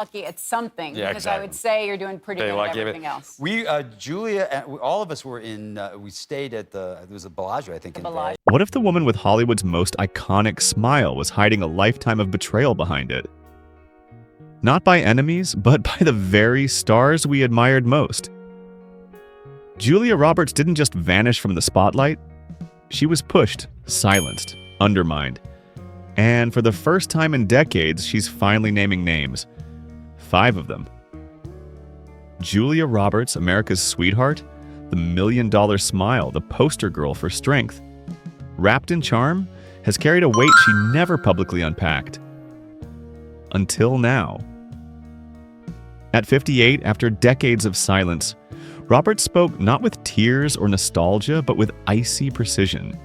lucky at something, Yeah, because I would say you're doing pretty good at everything else. We, Julia, all of us were in, we stayed at it was a Bellagio, I think, in Vegas. What if the woman with Hollywood's most iconic smile was hiding a lifetime of betrayal behind it? Not by enemies, but by the very stars we admired most. Julia Roberts didn't just vanish from the spotlight. She was pushed, silenced, undermined. And for the first time in decades, she's finally naming names. 5 of them. Julia Roberts, America's sweetheart, the $1 million smile, the poster girl for strength, wrapped in charm, has carried a weight she never publicly unpacked. Until now. At 58, after decades of silence, Roberts spoke not with tears or nostalgia, but with icy precision.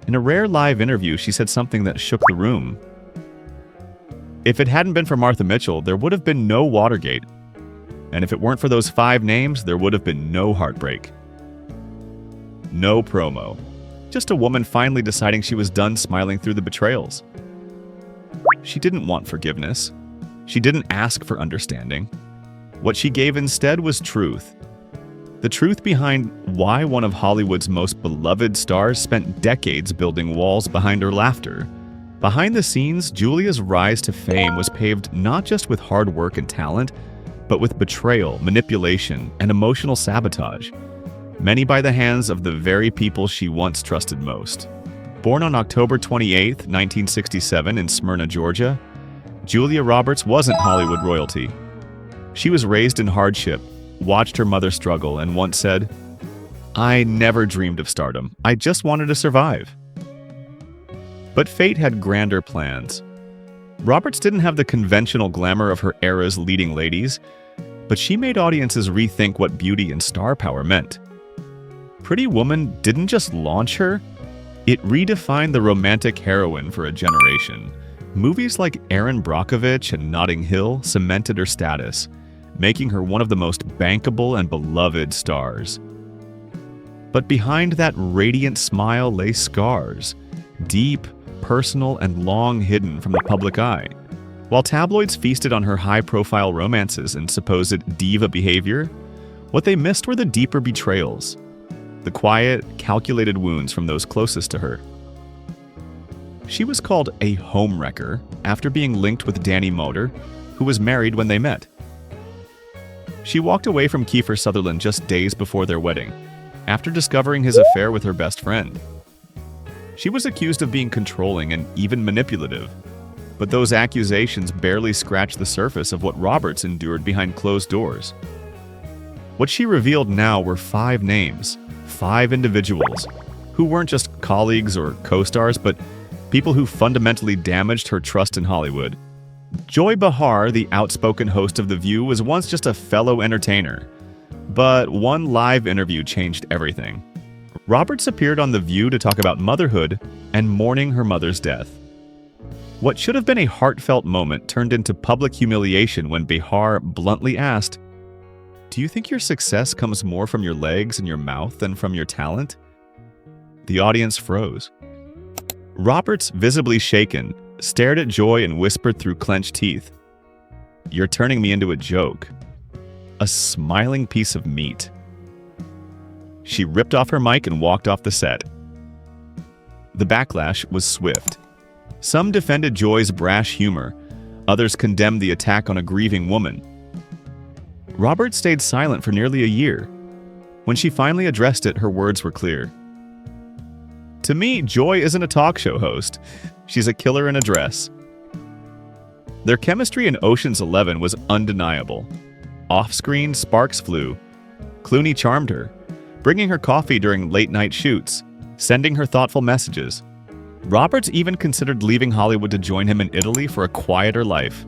In a rare live interview, she said something that shook the room. If it hadn't been for Martha Mitchell, there would have been no Watergate. And if it weren't for those 5 names, there would have been no heartbreak. No promo. Just a woman finally deciding she was done smiling through the betrayals. She didn't want forgiveness. She didn't ask for understanding. What she gave instead was truth. The truth behind why one of Hollywood's most beloved stars spent decades building walls behind her laughter. Behind the scenes, Julia's rise to fame was paved not just with hard work and talent, but with betrayal, manipulation, and emotional sabotage. Many by the hands of the very people she once trusted most. Born on October 28, 1967 in Smyrna, Georgia, Julia Roberts wasn't Hollywood royalty. She was raised in hardship, watched her mother struggle, and once said, "I never dreamed of stardom. I just wanted to survive." But fate had grander plans. Roberts didn't have the conventional glamour of her era's leading ladies, but she made audiences rethink what beauty and star power meant. Pretty Woman didn't just launch her, it redefined the romantic heroine for a generation. Movies like Erin Brockovich and Notting Hill cemented her status, making her one of the most bankable and beloved stars. But behind that radiant smile lay scars, deep, personal, and long hidden from the public eye. While tabloids feasted on her high-profile romances and supposed diva behavior, what they missed were the deeper betrayals, the quiet, calculated wounds from those closest to her. She was called a homewrecker after being linked with Danny Moder, who was married when they met. She walked away from Kiefer Sutherland just days before their wedding, after discovering his affair with her best friend. She was accused of being controlling and even manipulative, but those accusations barely scratched the surface of what Roberts endured behind closed doors. What she revealed now were 5 names, 5 individuals, who weren't just colleagues or co-stars, but people who fundamentally damaged her trust in Hollywood. Joy Behar, the outspoken host of The View, was once just a fellow entertainer. But one live interview changed everything. Roberts appeared on The View to talk about motherhood and mourning her mother's death. What should have been a heartfelt moment turned into public humiliation when Behar bluntly asked, "Do you think your success comes more from your legs and your mouth than from your talent?" The audience froze. Roberts, visibly shaken, stared at Joy and whispered through clenched teeth, "You're turning me into a joke. A smiling piece of meat." She ripped off her mic and walked off the set. The backlash was swift. Some defended Joy's brash humor. Others condemned the attack on a grieving woman. Roberts stayed silent for nearly a year. When she finally addressed it, her words were clear. "To me, Joy isn't a talk show host. She's a killer in a dress." Their chemistry in Ocean's 11 was undeniable. Off-screen, sparks flew. Clooney charmed her, bringing her coffee during late-night shoots, sending her thoughtful messages. Roberts even considered leaving Hollywood to join him in Italy for a quieter life.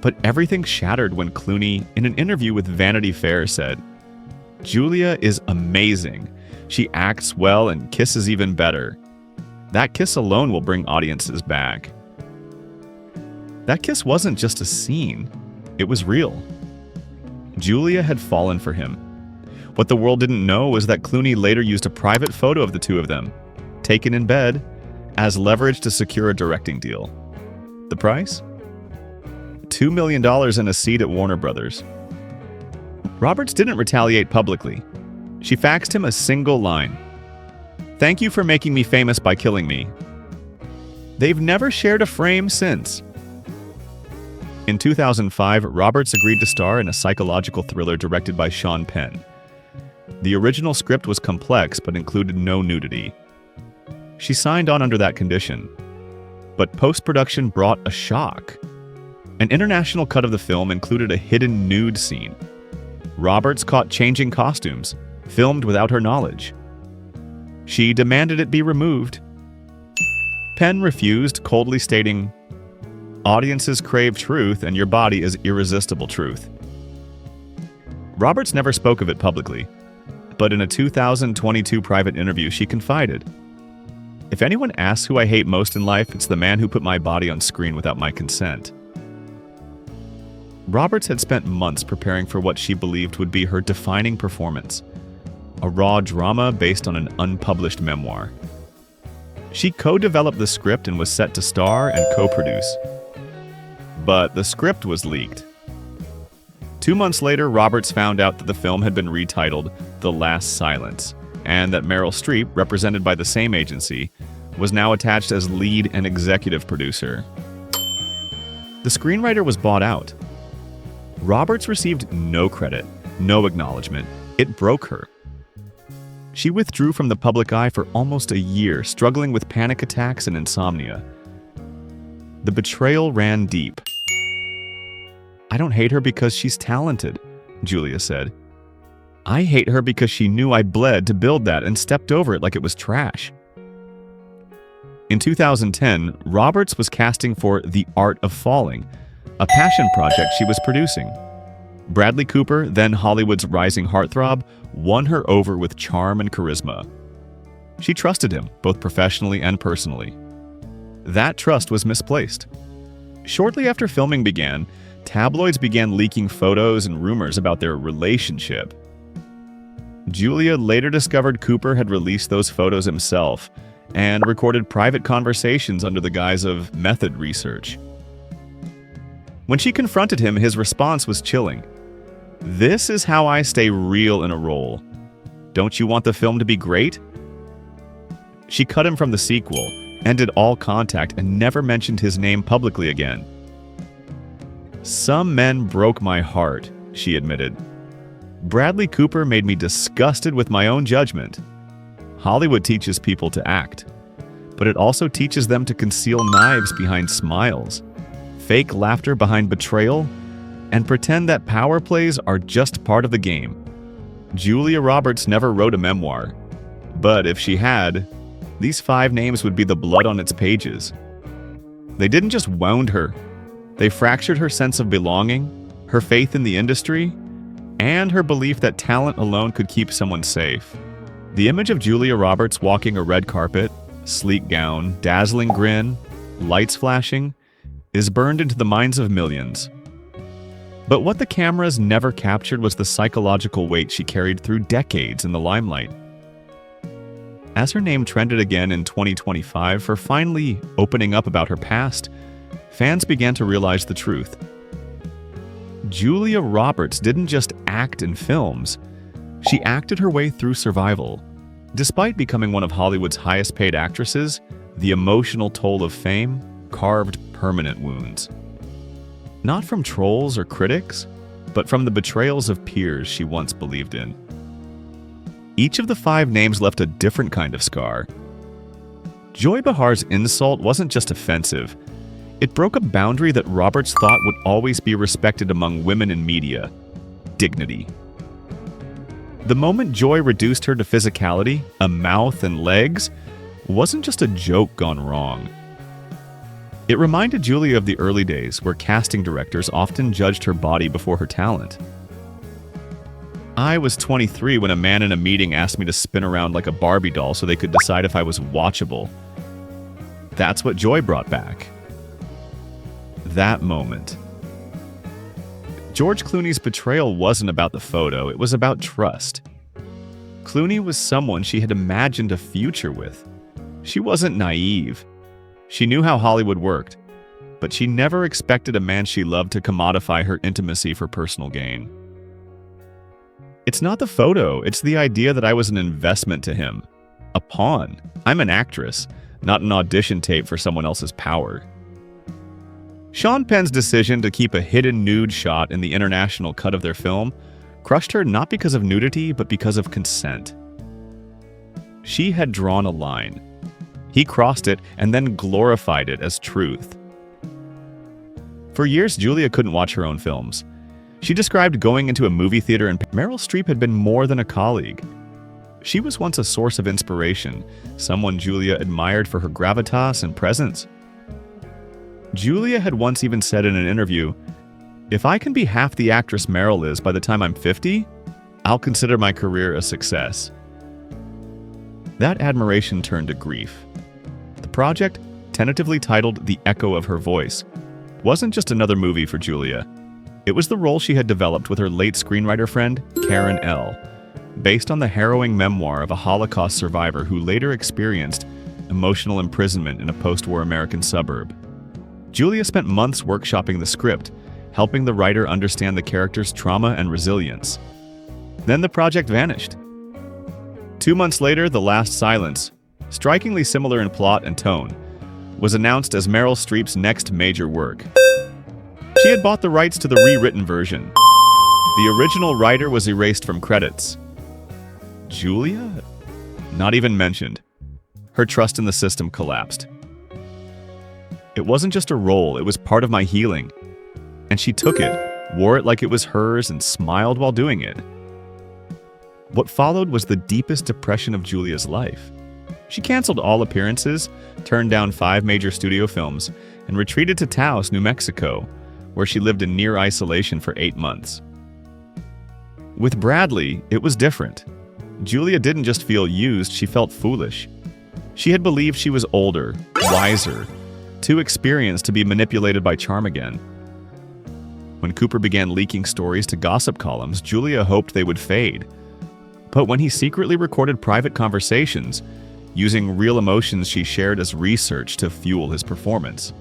But everything shattered when Clooney, in an interview with Vanity Fair, said, "Julia is amazing. She acts well and kisses even better. That kiss alone will bring audiences back." That kiss wasn't just a scene. It was real. Julia had fallen for him. What the world didn't know was that Clooney later used a private photo of the two of them, taken in bed, as leverage to secure a directing deal. The price? $2 million and a seat at Warner Brothers. Roberts didn't retaliate publicly. She faxed him a single line. "Thank you for making me famous by killing me." They've never shared a frame since. In 2005, Roberts agreed to star in a psychological thriller directed by Sean Penn. The original script was complex but included no nudity. She signed on under that condition. But post-production brought a shock. An international cut of the film included a hidden nude scene. Roberts caught changing costumes, filmed without her knowledge. She demanded it be removed. Penn refused, coldly stating, "Audiences crave truth, and your body is irresistible truth." Roberts never spoke of it publicly, but in a 2022 private interview, she confided, "If anyone asks who I hate most in life, it's the man who put my body on screen without my consent." Roberts had spent months preparing for what she believed would be her defining performance, a raw drama based on an unpublished memoir. She co-developed the script and was set to star and co-produce. But the script was leaked. 2 months later, Roberts found out that the film had been retitled The Last Silence, and that Meryl Streep, represented by the same agency, was now attached as lead and executive producer. The screenwriter was bought out. Roberts received no credit, no acknowledgement. It broke her. She withdrew from the public eye for almost a year, struggling with panic attacks and insomnia. The betrayal ran deep. "I don't hate her because she's talented," Julia said. "I hate her because she knew I bled to build that and stepped over it like it was trash." In 2010, Roberts was casting for The Art of Falling, a passion project she was producing. Bradley Cooper, then Hollywood's rising heartthrob, won her over with charm and charisma. She trusted him, both professionally and personally. That trust was misplaced. Shortly after filming began, tabloids began leaking photos and rumors about their relationship. Julia later discovered Cooper had released those photos himself and recorded private conversations under the guise of method research. When she confronted him, his response was chilling. "This is how I stay real in a role. Don't you want the film to be great?" She cut him from the sequel, ended all contact, and never mentioned his name publicly again. "Some men broke my heart," she admitted. "Bradley Cooper made me disgusted with my own judgment." Hollywood teaches people to act, but it also teaches them to conceal knives behind smiles, fake laughter behind betrayal, and pretend that power plays are just part of the game. Julia Roberts never wrote a memoir, but if she had, these 5 names would be the blood on its pages. They didn't just wound her, they fractured her sense of belonging, her faith in the industry, and her belief that talent alone could keep someone safe. The image of Julia Roberts walking a red carpet, sleek gown, dazzling grin, lights flashing, is burned into the minds of millions. But what the cameras never captured was the psychological weight she carried through decades in the limelight. As her name trended again in 2025 for finally opening up about her past, fans began to realize the truth. Julia Roberts didn't just act in films, she acted her way through survival. Despite becoming one of Hollywood's highest-paid actresses, the emotional toll of fame carved permanent wounds. Not from trolls or critics, but from the betrayals of peers she once believed in. Each of the 5 names left a different kind of scar. Joy Behar's insult wasn't just offensive. It broke a boundary that Roberts thought would always be respected among women in media: dignity. The moment Joy reduced her to physicality, a mouth and legs, wasn't just a joke gone wrong. It reminded Julia of the early days where casting directors often judged her body before her talent. I was 23 when a man in a meeting asked me to spin around like a Barbie doll so they could decide if I was watchable. That's what Joy brought back. That moment. George Clooney's betrayal wasn't about the photo, it was about trust. Clooney was someone she had imagined a future with. She wasn't naive. She knew how Hollywood worked, but she never expected a man she loved to commodify her intimacy for personal gain. It's not the photo, it's the idea that I was an investment to him. A pawn. I'm an actress, not an audition tape for someone else's power. Sean Penn's decision to keep a hidden nude shot in the international cut of their film crushed her not because of nudity, but because of consent. She had drawn a line. He crossed it and then glorified it as truth. For years, Julia couldn't watch her own films. She described going into a movie theater and Meryl Streep had been more than a colleague. She was once a source of inspiration, someone Julia admired for her gravitas and presence. Julia had once even said in an interview, "If I can be half the actress Meryl is by the time I'm 50, I'll consider my career a success." That admiration turned to grief. The project, tentatively titled The Echo of Her Voice, wasn't just another movie for Julia. It was the role she had developed with her late screenwriter friend, Karen L., based on the harrowing memoir of a Holocaust survivor who later experienced emotional imprisonment in a post-war American suburb. Julia spent months workshopping the script, helping the writer understand the character's trauma and resilience. Then the project vanished. 2 months later, The Last Silence, strikingly similar in plot and tone, was announced as Meryl Streep's next major work. She had bought the rights to the rewritten version. The original writer was erased from credits. Julia? Not even mentioned. Her trust in the system collapsed. It wasn't just a role, it was part of my healing. And she took it, wore it like it was hers, and smiled while doing it. What followed was the deepest depression of Julia's life. She canceled all appearances, turned down 5 major studio films, and retreated to Taos, New Mexico, where she lived in near isolation for 8 months. With Bradley, it was different. Julia didn't just feel used, she felt foolish. She had believed she was older, wiser, too experienced to be manipulated by charm again. When Cooper began leaking stories to gossip columns, Julia hoped they would fade. But when he secretly recorded private conversations, using real emotions she shared as research to fuel his performance,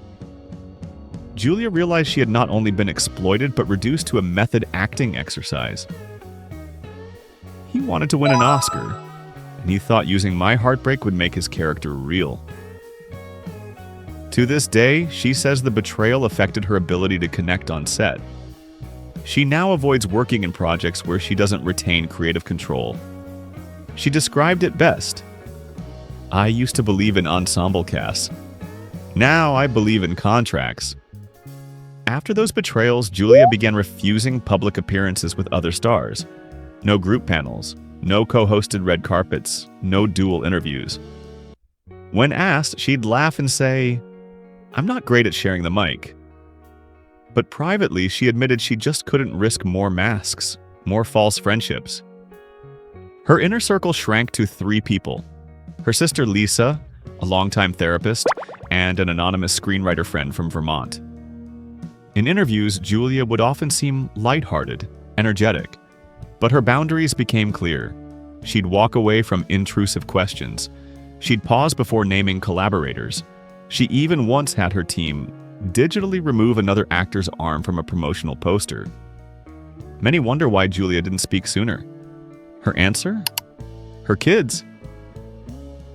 Julia realized she had not only been exploited, but reduced to a method acting exercise. He wanted to win an Oscar, and he thought using my heartbreak would make his character real. To this day, she says the betrayal affected her ability to connect on set. She now avoids working in projects where she doesn't retain creative control. She described it best. "I used to believe in ensemble casts. Now I believe in contracts." After those betrayals, Julia began refusing public appearances with other stars. No group panels, no co-hosted red carpets, no dual interviews. When asked, she'd laugh and say, "I'm not great at sharing the mic." But privately, she admitted she just couldn't risk more masks, more false friendships. Her inner circle shrank to 3 people: her sister Lisa, a longtime therapist, and an anonymous screenwriter friend from Vermont. In interviews, Julia would often seem lighthearted, energetic, but her boundaries became clear. She'd walk away from intrusive questions. She'd pause before naming collaborators. She even once had her team digitally remove another actor's arm from a promotional poster. Many wonder why Julia didn't speak sooner. Her answer? Her kids.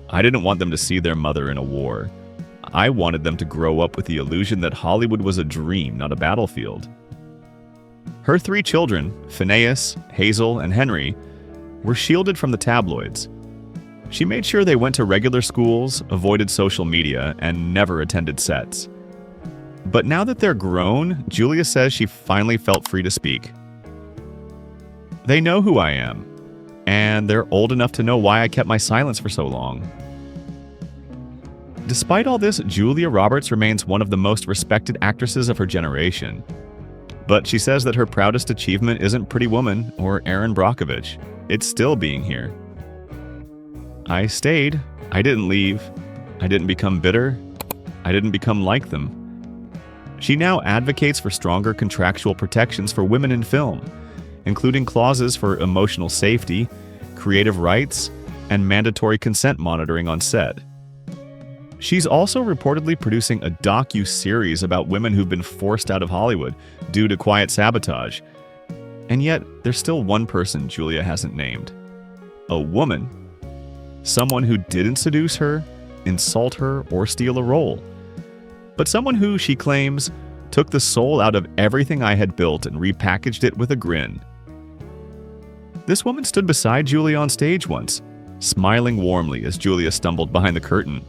I didn't want them to see their mother in a war. I wanted them to grow up with the illusion that Hollywood was a dream, not a battlefield. Her 3 children, Phineas, Hazel, and Henry, were shielded from the tabloids. She made sure they went to regular schools, avoided social media, and never attended sets. But now that they're grown, Julia says she finally felt free to speak. They know who I am, and they're old enough to know why I kept my silence for so long. Despite all this, Julia Roberts remains one of the most respected actresses of her generation. But she says that her proudest achievement isn't Pretty Woman or Erin Brockovich. It's still being here. I stayed. I didn't leave. I didn't become bitter. I didn't become like them. She now advocates for stronger contractual protections for women in film, including clauses for emotional safety, creative rights, and mandatory consent monitoring on set. She's also reportedly producing a docu-series about women who've been forced out of Hollywood due to quiet sabotage. And yet, there's still one person Julia hasn't named. A woman. Someone who didn't seduce her, insult her, or steal a role. But someone who, she claims, took the soul out of everything I had built and repackaged it with a grin. This woman stood beside Julia on stage once, smiling warmly as Julia stumbled behind the curtain,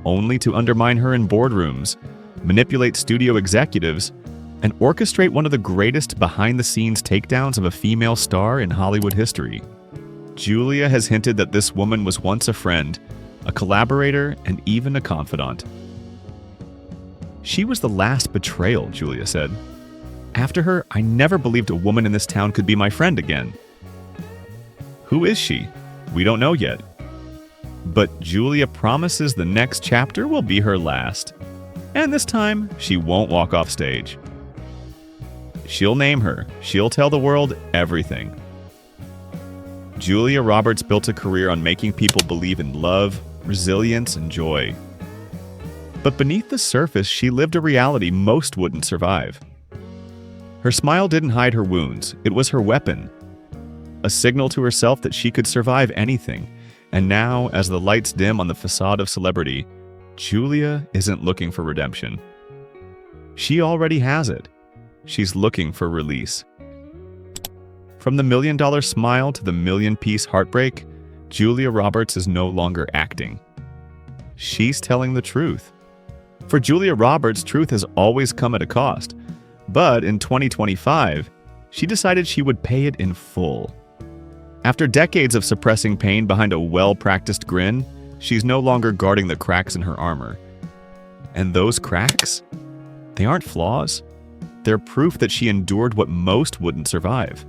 only to undermine her in boardrooms, manipulate studio executives, and orchestrate one of the greatest behind-the-scenes takedowns of a female star in Hollywood history. Julia has hinted that this woman was once a friend, a collaborator, and even a confidant. She was the last betrayal, Julia said. After her, I never believed a woman in this town could be my friend again. Who is she? We don't know yet. But Julia promises the next chapter will be her last. And this time, she won't walk off stage. She'll name her. She'll tell the world everything. Julia Roberts built a career on making people believe in love, resilience, and joy. But beneath the surface, she lived a reality most wouldn't survive. Her smile didn't hide her wounds. It was her weapon. A signal to herself that she could survive anything. And now, as the lights dim on the facade of celebrity, Julia isn't looking for redemption. She already has it. She's looking for release. From the $1 million smile to the million-piece heartbreak, Julia Roberts is no longer acting. She's telling the truth. For Julia Roberts, truth has always come at a cost. But in 2025, she decided she would pay it in full. After decades of suppressing pain behind a well-practiced grin, she's no longer guarding the cracks in her armor. And those cracks? They aren't flaws. They're proof that she endured what most wouldn't survive.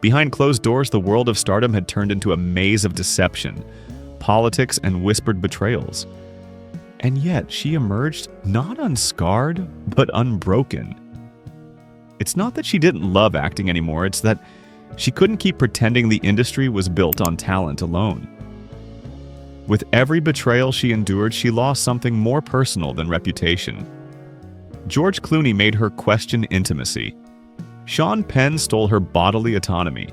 Behind closed doors, the world of stardom had turned into a maze of deception, politics, and whispered betrayals. And yet, she emerged not unscarred, but unbroken. It's not that she didn't love acting anymore, it's that she couldn't keep pretending the industry was built on talent alone. With every betrayal she endured, she lost something more personal than reputation. George Clooney made her question intimacy. Sean Penn stole her bodily autonomy.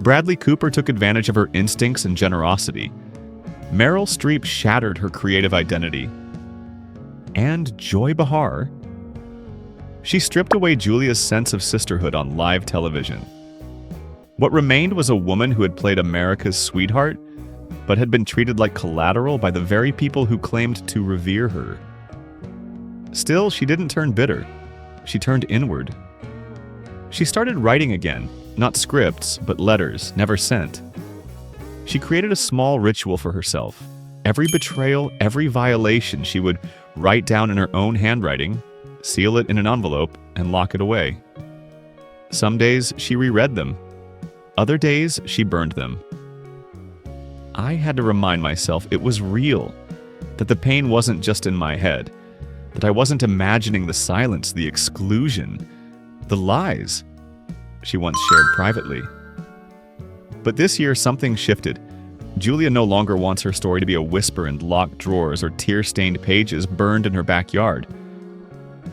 Bradley Cooper took advantage of her instincts and generosity. Meryl Streep shattered her creative identity. And Joy Behar, she stripped away Julia's sense of sisterhood on live television. What remained was a woman who had played America's sweetheart, but had been treated like collateral by the very people who claimed to revere her. Still, she didn't turn bitter. She turned inward. She started writing again, not scripts, but letters, never sent. She created a small ritual for herself. Every betrayal, every violation, she would write down in her own handwriting, seal it in an envelope, and lock it away. Some days, she reread them. Other days, she burned them. I had to remind myself it was real, that the pain wasn't just in my head, that I wasn't imagining the silence, the exclusion, the lies she once shared privately. But this year, something shifted. Julia no longer wants her story to be a whisper in locked drawers or tear-stained pages burned in her backyard.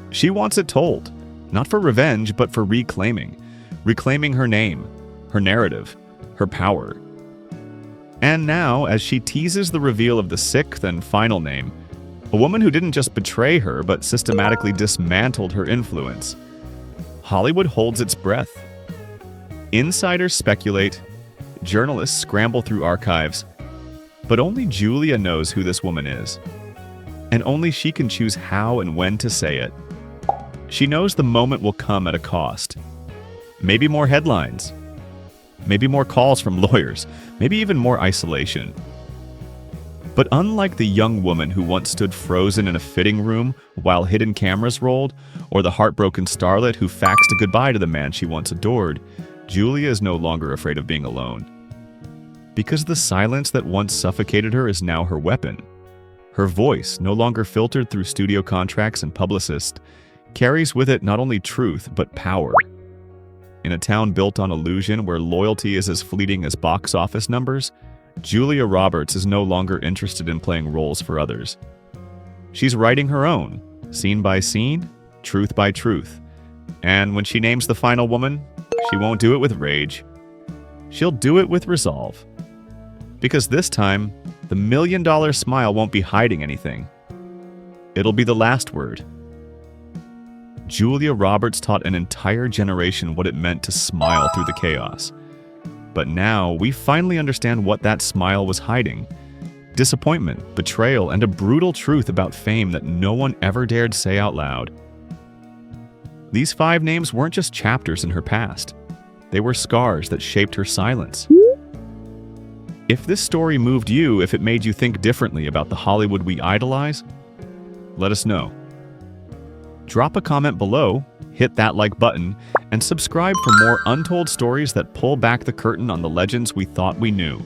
She wants it told, not for revenge, but for reclaiming her name, her narrative, her power. And now, as she teases the reveal of the sixth and final name, a woman who didn't just betray her, but systematically dismantled her influence, Hollywood holds its breath. Insiders speculate, journalists scramble through archives, but only Julia knows who this woman is. And only she can choose how and when to say it. She knows the moment will come at a cost. Maybe more headlines. Maybe more calls from lawyers. Maybe even more isolation. But unlike the young woman who once stood frozen in a fitting room while hidden cameras rolled, or the heartbroken starlet who faxed a goodbye to the man she once adored, Julia is no longer afraid of being alone. Because the silence that once suffocated her is now her weapon. Her voice, no longer filtered through studio contracts and publicists, carries with it not only truth, but power. In a town built on illusion where loyalty is as fleeting as box office numbers, Julia Roberts is no longer interested in playing roles for others. She's writing her own, scene by scene, truth by truth. And when she names the final woman, she won't do it with rage. She'll do it with resolve. Because this time, the $1 million smile won't be hiding anything. It'll be the last word. Julia Roberts taught an entire generation what it meant to smile through the chaos. But now, we finally understand what that smile was hiding. Disappointment, betrayal, and a brutal truth about fame that no one ever dared say out loud. These 5 names weren't just chapters in her past. They were scars that shaped her silence. If this story moved you, if it made you think differently about the Hollywood we idolize, let us know. Drop a comment below, hit that like button, and subscribe for more untold stories that pull back the curtain on the legends we thought we knew.